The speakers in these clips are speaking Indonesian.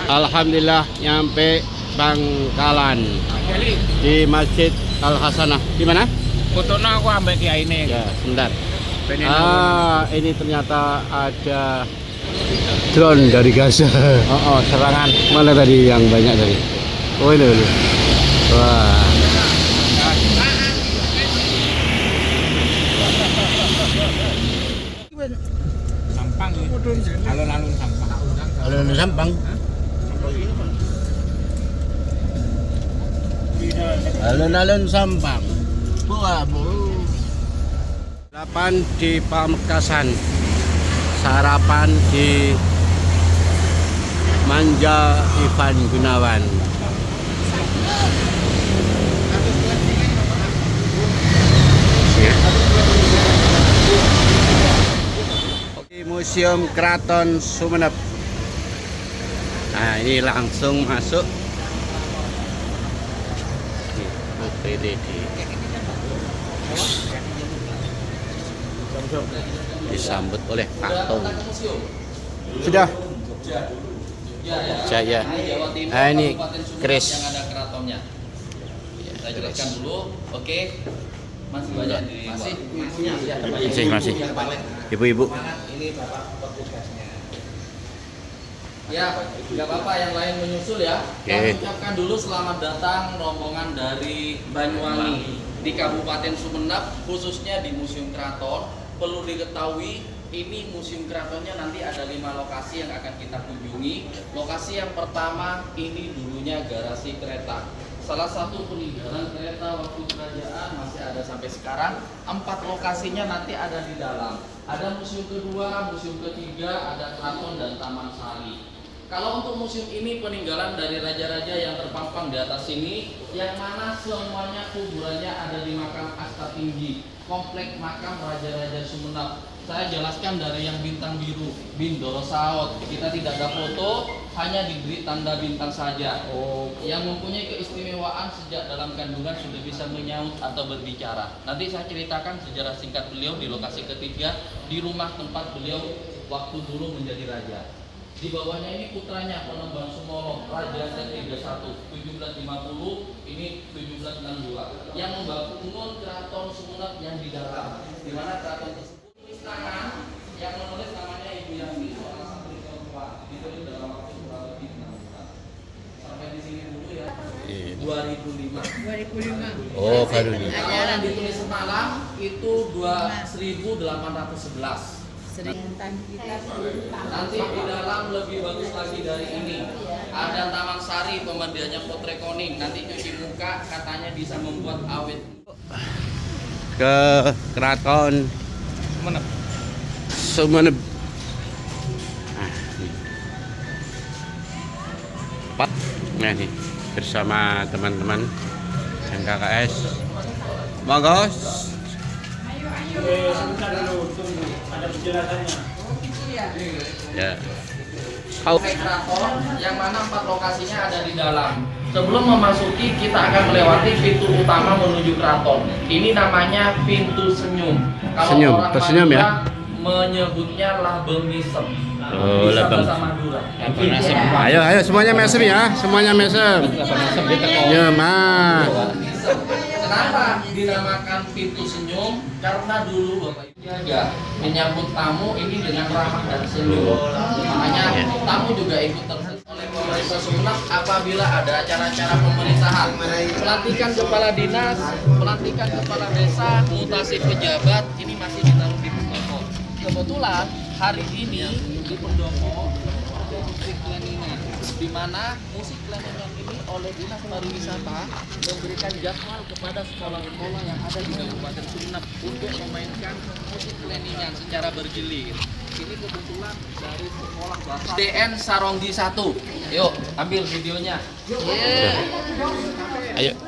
Alhamdulillah nyampe Bangkalan di Masjid Al Hasanah. Di mana? Fotonya aku ambek kiai ini. Ya, sebentar. Ini ternyata ada drone dari Gaza. Oh, serangan. Mana tadi yang banyak tadi? Oh, ini. Wah. Sampang. Alun-alun Sampang. Alun-alun Sampang. Alun-alun Sampang. Sarapan di Pamekasan. Sarapan di Manja Ivan Gunawan. Di Museum Keraton Sumenep. Nah, ini langsung masuk. Disambut oleh patung. Sudah. Jaya. Nah, ini Kris. Yang ada keratonnya. Saya jelaskan dulu. Oke. Masih banyak di Masih. Ibu-ibu. Ini Bapak petugasnya. Ya, nggak apa-apa yang lain menyusul ya. Kami ucapkan dulu selamat datang rombongan dari Banyuwangi di Kabupaten Sumenep, khususnya di Museum Keraton. Perlu diketahui, ini Museum Keratonnya nanti ada 5 lokasi yang akan kita kunjungi. Lokasi yang pertama ini dulunya garasi kereta. Salah satu peninggalan kereta waktu kerajaan masih ada sampai sekarang. 4 lokasinya nanti ada di dalam. Ada museum kedua, museum ketiga, ada keraton dan taman sari. Kalau untuk museum ini peninggalan dari raja-raja yang terpampang di atas sini, yang mana semuanya kuburannya ada di makam Asta Tinggi, komplek makam raja-raja Sumenep. Saya jelaskan dari yang bintang biru, Bindoro Saot. Kita tidak ada foto, hanya diberi tanda bintang saja. Yang mempunyai keistimewaan sejak dalam kandungan sudah bisa menyaut atau berbicara. Nanti saya ceritakan sejarah singkat beliau di lokasi ketiga, di rumah tempat beliau waktu dulu menjadi raja. Di bawahnya ini putranya Penemban Sumoro, Raja Set 31, 1750, ini 1762, yang membangun keraton Sumenep yang di dalam, di mana keraton tersebut tulis tangan yang menulis namanya Ibu Yati, seorang santri perempuan, ditulis dalam waktu kurang lebih 6 bulan. Sampai di sini dulu ya. 2005. Oh, baru ini. Yang ditulis semalam itu 1811. Nanti di dalam lebih bagus lagi dari ini. Ada Taman Sari, pemandiannya Potre Koning. Nanti cuci muka katanya bisa membuat awet. Ke Keraton Sumenep. Nah, nih bersama teman-teman yang KKS. Monggo. Sebentar dulu, tunggu. Ada penjelasannya. Ya. Keraton yang mana 4 lokasinya ada di dalam. Sebelum memasuki kita akan melewati pintu utama menuju keraton. Ini namanya pintu senyum. Kalau Senyum, orang tersenyum ya? Madura menyebutnya labeng misem. Oh, Bisa labeng. bahasa Madura. Ayo semuanya mesem ya, semuanya mesem. Ya, Mas. Kenapa dinamakan pintu senyum? Karena dulu Bapak Ibu jaga menyambut tamu ini dengan ramah dan senyum. Makanya tamu juga ikut tersentuh oleh pemerintah Sumenep apabila ada acara-acara pemerintahan. Pelantikan kepala dinas, pelantikan kepala desa, mutasi pejabat ini masih ditaruh di pendopo. Kebetulan hari ini di pendopo ada musik Leningan, di mana musik Leningan ini oleh Dinas Pariwisata memberikan jadwal kepada sekolah-sekolah yang ada di Kabupaten Sumenep untuk memainkan musik Leningan secara bergilir. Ini kebetulan dari sekolah bahasa DN Saronggi 1. Yuk, ambil videonya. Ayo.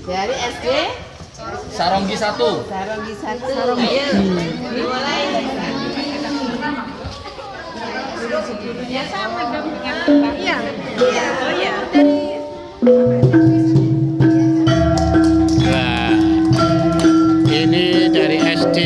Dari SD Saronggi 1. Saronggi 1. Ayo, dimulai. Ya sama dong dengan Mbak. Iya. Oh iya, dari Nah, ini dari SD.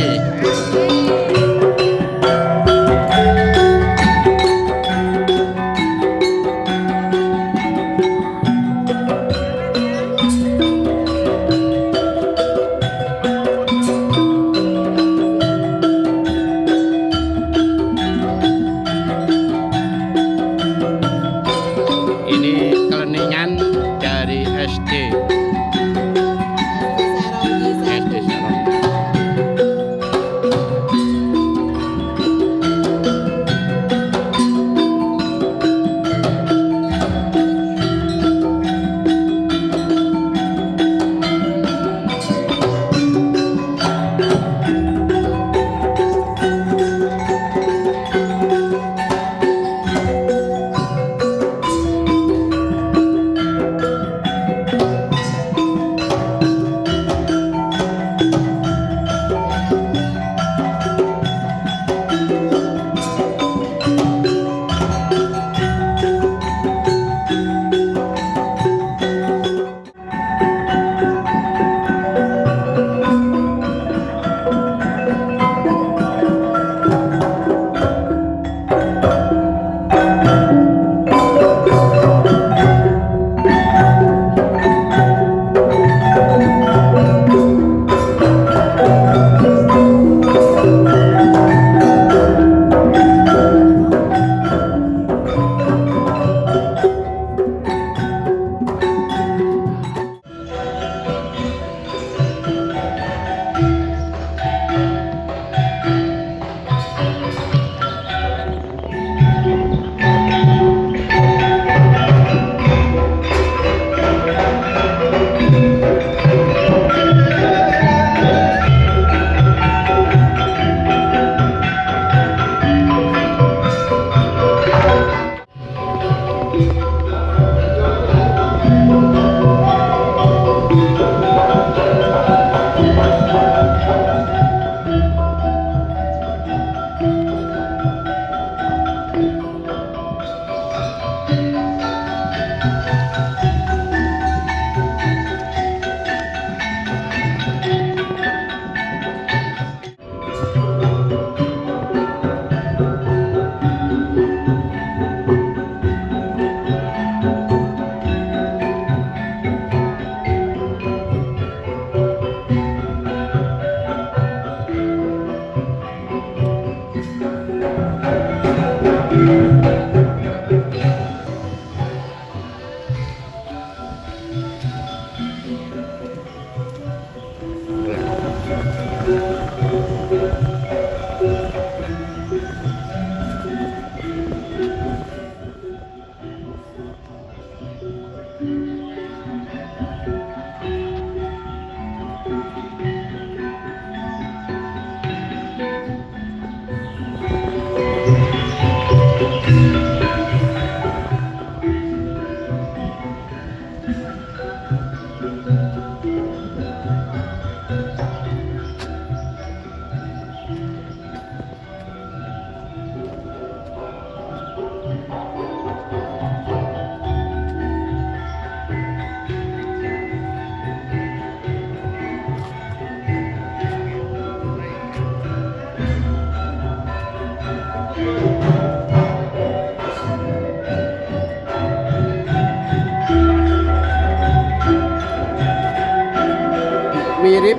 mirip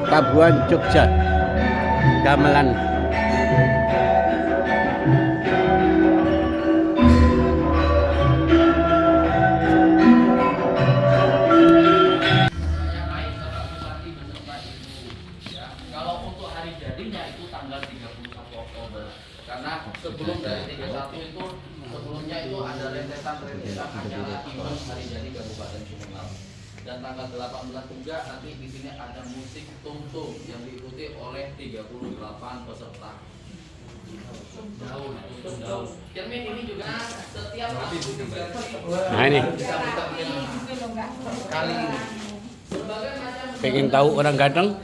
Kabupaten Jogja, gamelan. Yang lain Bapak Bupati beserta Ibu ya. Kalau untuk hari jadinya itu tanggal 31 Oktober. Karena sebelum dari 31 itu sebelumnya itu ada rentetan acara event hari jadi Kabupaten Sumedang. Dan tanggal 18 juga nanti di sini ada musik tungtung yang diikuti oleh 38 peserta. Daun, tungtung daun. Cermin ini juga setiap lagu diganti. Nah ini, Kali ini. Berbagai macam pengen tahu orang Gadang?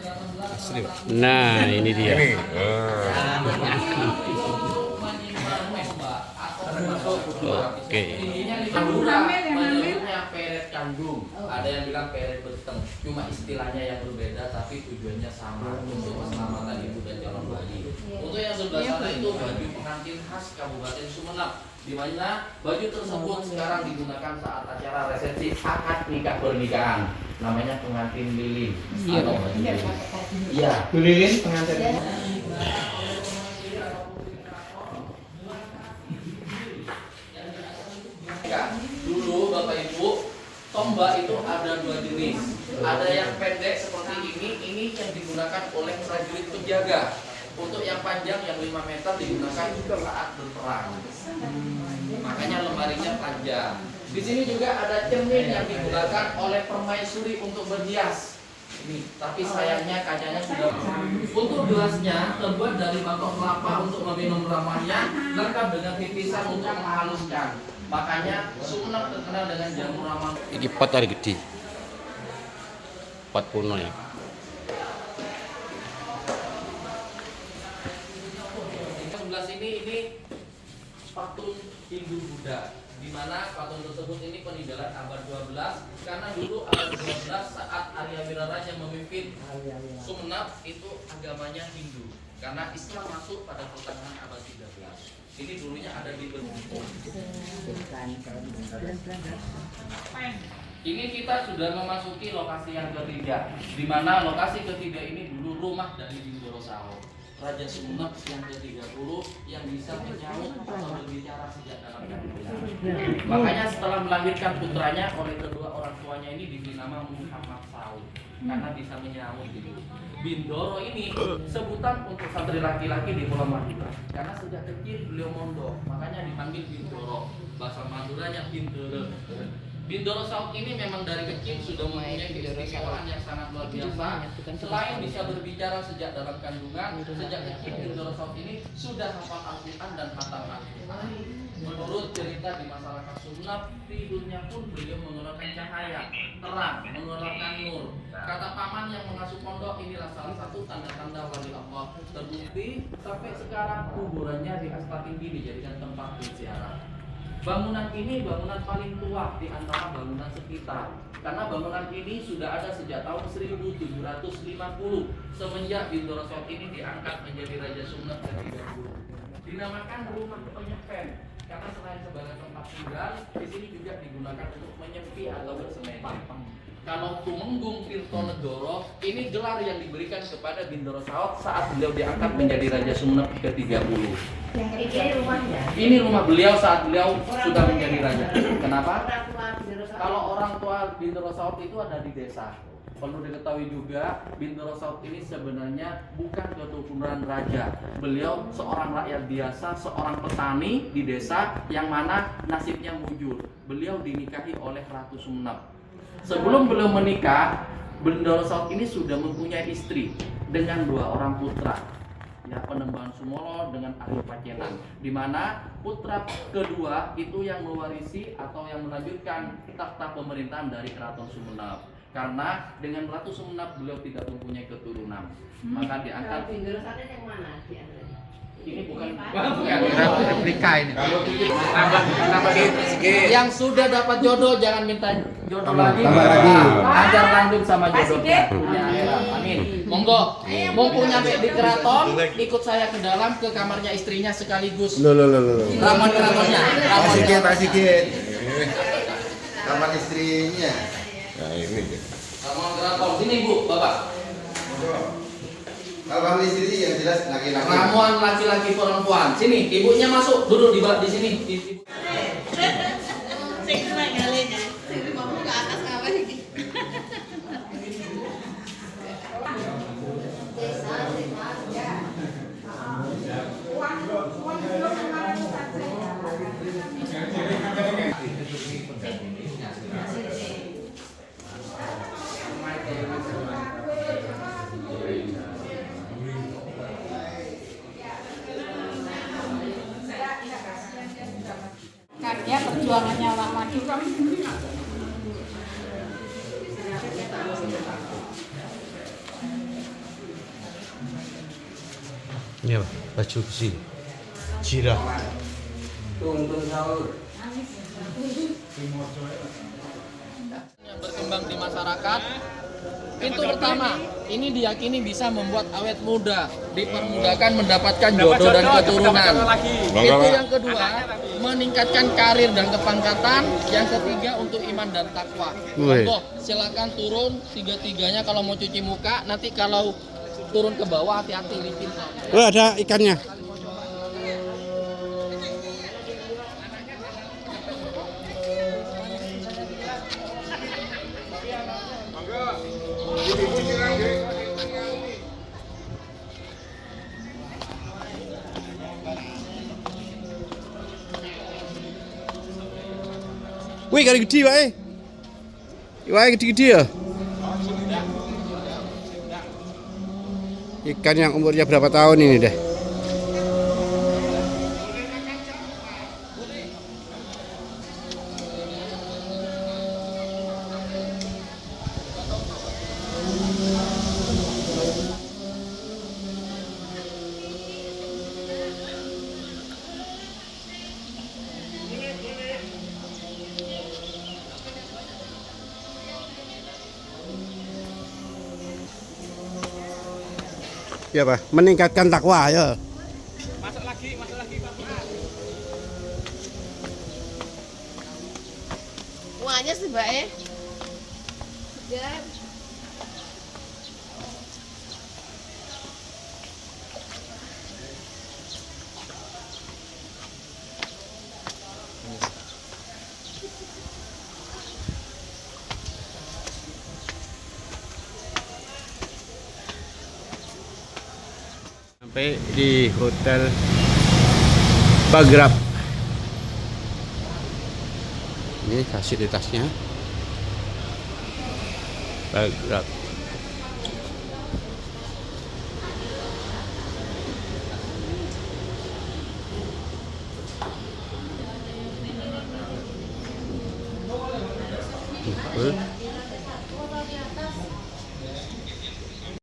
Nah ini dia. Oke. Menyebutnya peret kandung. Ada yang bilang peret beteng. Cuma istilahnya yang berbeda tapi tujuannya sama untuk keselamatan ibu dan calon bayi. Untuk yang sebelah sana itu baju pengantin khas Kabupaten Sumeneb, di mana baju tersebut sekarang digunakan saat acara resepsi akad nikah pernikahan. Namanya pengantin lilin. Atau baju lilin. Iya. Lilin pengantin. Dulu Bapak Ibu, tombak itu ada dua jenis. Ada yang pendek seperti ini yang digunakan oleh prajurit penjaga. Untuk yang panjang yang 5 meter digunakan saat berperang. Makanya lemarinya panjang. Di sini juga ada cermin yang digunakan oleh permaisuri untuk berhias. Ini, tapi sayangnya kacanya sudah. Untuk gelasnya terbuat dari batok kelapa untuk meminum ramuannya, lengkap dengan pipisan untuk menghaluskan. Makanya Sumeneb terkenal dengan jamu ramuan. Ini pot hari gede. Pot kuno ya. Sebelah sini ini patung Hindu Buddha, di mana patung tersebut ini peninggalan abad 12 karena dulu abad 12 saat Arya Wiraraja memimpin Sumeneb itu agamanya Hindu karena Islam masuk pada pertengahan abad 13. Ini dulunya ada di Bengkulu. Ini kita sudah memasuki lokasi yang ketiga, di mana lokasi ketiga ini dulu rumah dari Bindoro Saho, Raja Sumeneb yang ke-30 yang bisa menyaut atau berbicara sejak dalam kandungan. Makanya setelah melahirkan putranya oleh kedua orang tuanya ini diberi nama Muhammad Saud karena bisa menyaut gitu. Bindoro ini sebutan untuk santri laki-laki di Pulau Madura karena sejak kecil beliau mondok, makanya dipanggil Bindoro. Bahasa Maduranya Bindoro. Bindoro Saud ini memang dari kecil sudah mempunyai keistimewaan yang sangat luar biasa. Selain bisa berbicara sejak dalam kandungan, sejak kecil Bindoro Saud ini sudah hafal Al-Quran dan khatam Al-Quran. Menurut cerita di masyarakat Sumeneb, tidurnya pun beliau mengeluarkan cahaya, terang, mengeluarkan nur. Kata paman yang mengasuh pondok, inilah salah satu tanda-tanda wali Allah. Terbukti sampai sekarang kuburannya di aspal tinggi dijadikan tempat berziarah. Bangunan ini bangunan paling tua di antara bangunan sekitar. Karena bangunan ini sudah ada sejak tahun 1750 semenjak Bindoro Saud ini diangkat menjadi Raja Sumeneb ke-30. Dinamakan rumah penyepen karena selain sebagai tempat tinggal, di sini juga digunakan untuk menyepi atau bersemedi. Kalau Tumenggung Tirtonegoro ini gelar yang diberikan kepada Bindoro Saud saat beliau diangkat menjadi Raja Sumeneb ke-30. Ini rumah beliau saat beliau sudah menjadi raja. Kenapa? Kalau orang tua Bindoro Saud itu ada di desa. Perlu diketahui juga, Bindoro Saud ini sebenarnya bukan keturunan raja. Beliau seorang rakyat biasa, seorang petani di desa yang mana nasibnya mujur. Beliau dinikahi oleh Ratu Sumeneb. Sebelum beliau menikah, Bindoro Saud ini sudah mempunyai istri dengan 2 orang putra, ya, Penembahan Sumolo dengan Aryo Pacenan, di mana putra kedua itu yang mewarisi atau yang melanjutkan takhta pemerintahan dari Keraton Sumeneb. Karena dengan Ratu Sumeneb beliau tidak mempunyai keturunan, maka diangkat. Bindoro Saud yang mana? Ini bukan replika ini. yang sudah dapat jodoh jangan minta jodoh lagi. tambah lagi. Ajar lanjut sama jodohnya. Ya, amin. Monggo, mumpung nyampe di keraton, ikut saya ke dalam ke kamarnya istrinya sekaligus Loh. ramuan keratonnya. Pak Sigit. Kamar istrinya. Nah ini. Ramuan gerapol. Sini Bu, Bapak. Abang di sini yang jelas laki-laki. Ramuan laki-laki perempuan. Sini, ibunya masuk. Duduk di sini. Karya perjuangannya lama juga. Ini apa? Baju besi. Jirah. Yang berkembang di masyarakat. Pintu pertama, ini diyakini bisa membuat awet muda, dipermudahkan mendapatkan jodoh dan keturunan. Pintu yang kedua, meningkatkan karir dan kepangkatan. Yang ketiga, untuk iman dan takwa. Contoh, silakan turun tiga-tiganya kalau mau cuci muka. Nanti kalau turun ke bawah hati-hati licin. Oh, ada ikannya. Wih, kali gede wae. Wae gede-gede ya. Ikan yang umurnya berapa tahun ini deh? Ya Pak, meningkatkan takwa ya. Masuk lagi Bapak. Uangnya sih Mbak ya. Sampai di Hotel Bagrab. Ini fasilitasnya Bagrab.